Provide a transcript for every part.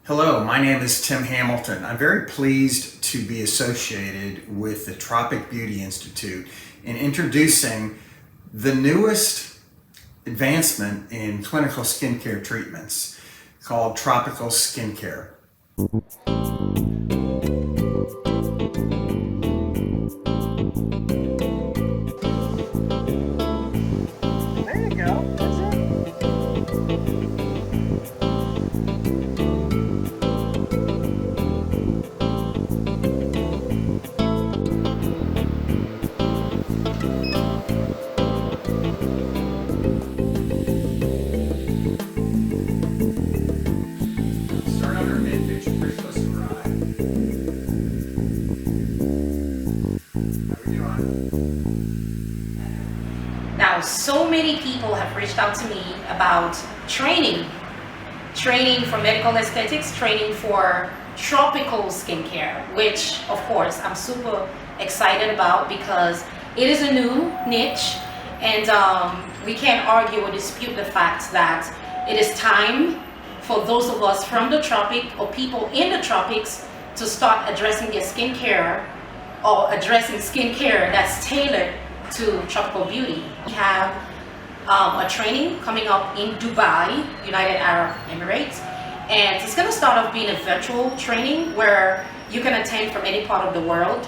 Hello, my name is Tim Hamilton. I'm very pleased to be associated with the Tropic Beauty Institute in introducing the newest advancement in clinical skincare treatments called tropical skincare. There you go. That's it. Start on our mid-picture pretty close to our eye. How we doing? Now, so many people have reached out to me about training for medical aesthetics, training for tropical skincare, which of course I'm super excited about because it is a new niche, and we can't argue or dispute the fact that it is time for those of us from the tropic or people in the tropics to start addressing their skincare, or addressing skincare that's tailored to tropical beauty. We have a training coming up in Dubai, United Arab Emirates, and it's going to start off being a virtual training where you can attend from any part of the world.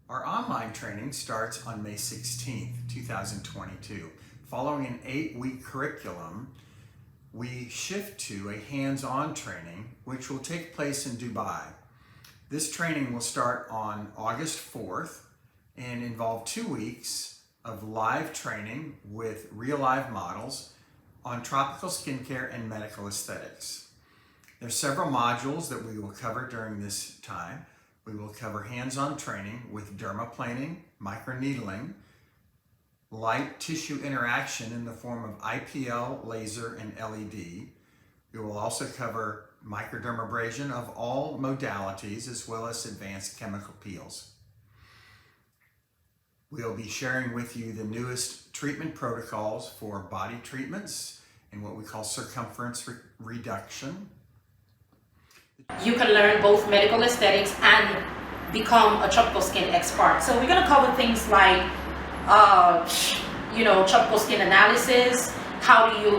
Our online training starts on May 16th, 2022. Following an 8-week curriculum, we shift to a hands-on training which will take place in Dubai. This training will start on August 4th and involve 2 weeks of live training with real live models on tropical skincare and medical aesthetics. There's several modules that we will cover during this time. We will cover hands-on training with dermaplaning, microneedling, light tissue interaction in the form of IPL, laser, and LED. We will also cover microdermabrasion of all modalities as well as advanced chemical peels. We'll be sharing with you the newest treatment protocols for body treatments and what we call circumference reduction. You can learn both medical aesthetics and become a tropical skin expert. So we're going to cover things like tropical skin analysis. How do you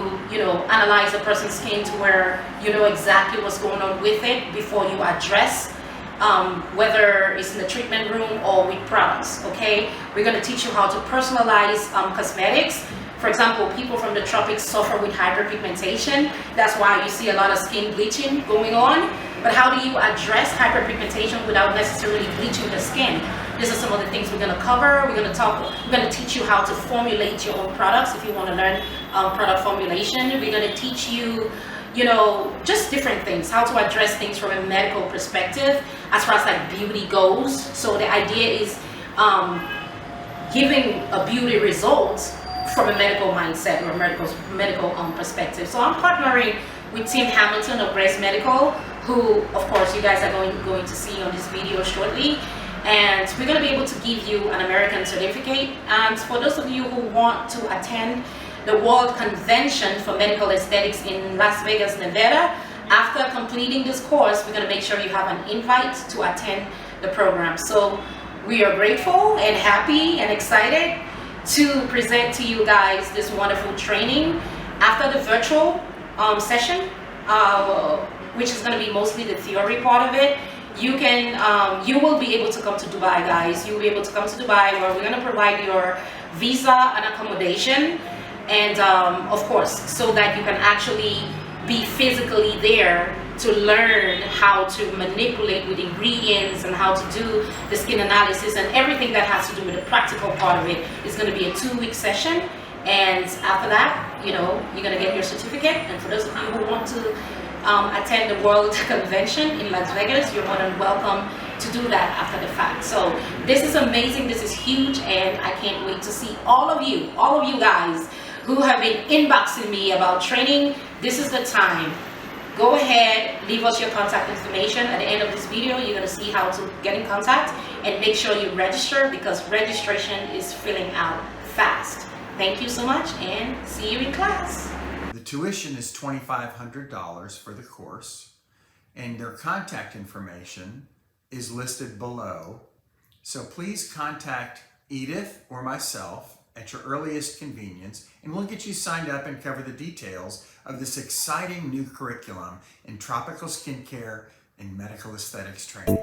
analyze a person's skin to where you know exactly what's going on with it before you address, whether it's in the treatment room or with products. Okay, we're going to teach you how to personalize cosmetics. For example, people from the tropics suffer with hyperpigmentation. That's why you see a lot of skin bleaching going on. But how do you address hyperpigmentation without necessarily bleaching the skin? These are some of the things we're going to cover. We're going to teach you how to formulate your own products if you want to learn product formulation. We're going to teach you, just different things, how to address things from a medical perspective as far as like beauty goes. So the idea is giving a beauty result from a medical mindset or a medical perspective. So I'm partnering with Tim Hamilton of Breast Medical, who of course you guys are going to see on this video shortly. And we're going to be able to give you an American certificate. And for those of you who want to attend the World Convention for Medical Aesthetics in Las Vegas, Nevada, after completing this course, we're going to make sure you have an invite to attend the program. So we are grateful and happy and excited to present to you guys this wonderful training. After the virtual session, which is going to be mostly the theory part of it, you will be able to come to Dubai, guys. You'll be able to come to Dubai, where we're going to provide your visa and accommodation, and of course, so that you can actually be physically there to learn how to manipulate with ingredients and how to do the skin analysis and everything that has to do with the practical part of it. It's going to be a 2-week session, and after that, you know, you're going to get your certificate. And for those of you who want to attend the World Convention in Las Vegas, you're more than welcome to do that after the fact. So this is amazing, this is huge, and I can't wait to see all of you guys who have been inboxing me about training. This is the time. Go ahead, leave us your contact information. At the end of this video, you're gonna see how to get in contact, and make sure you register, because registration is filling out fast. Thank you so much, and see you in class. The tuition is $2,500 for the course, and their contact information is listed below. So please contact Edith or myself at your earliest convenience, and we'll get you signed up and cover the details of this exciting new curriculum in tropical skincare and medical aesthetics training.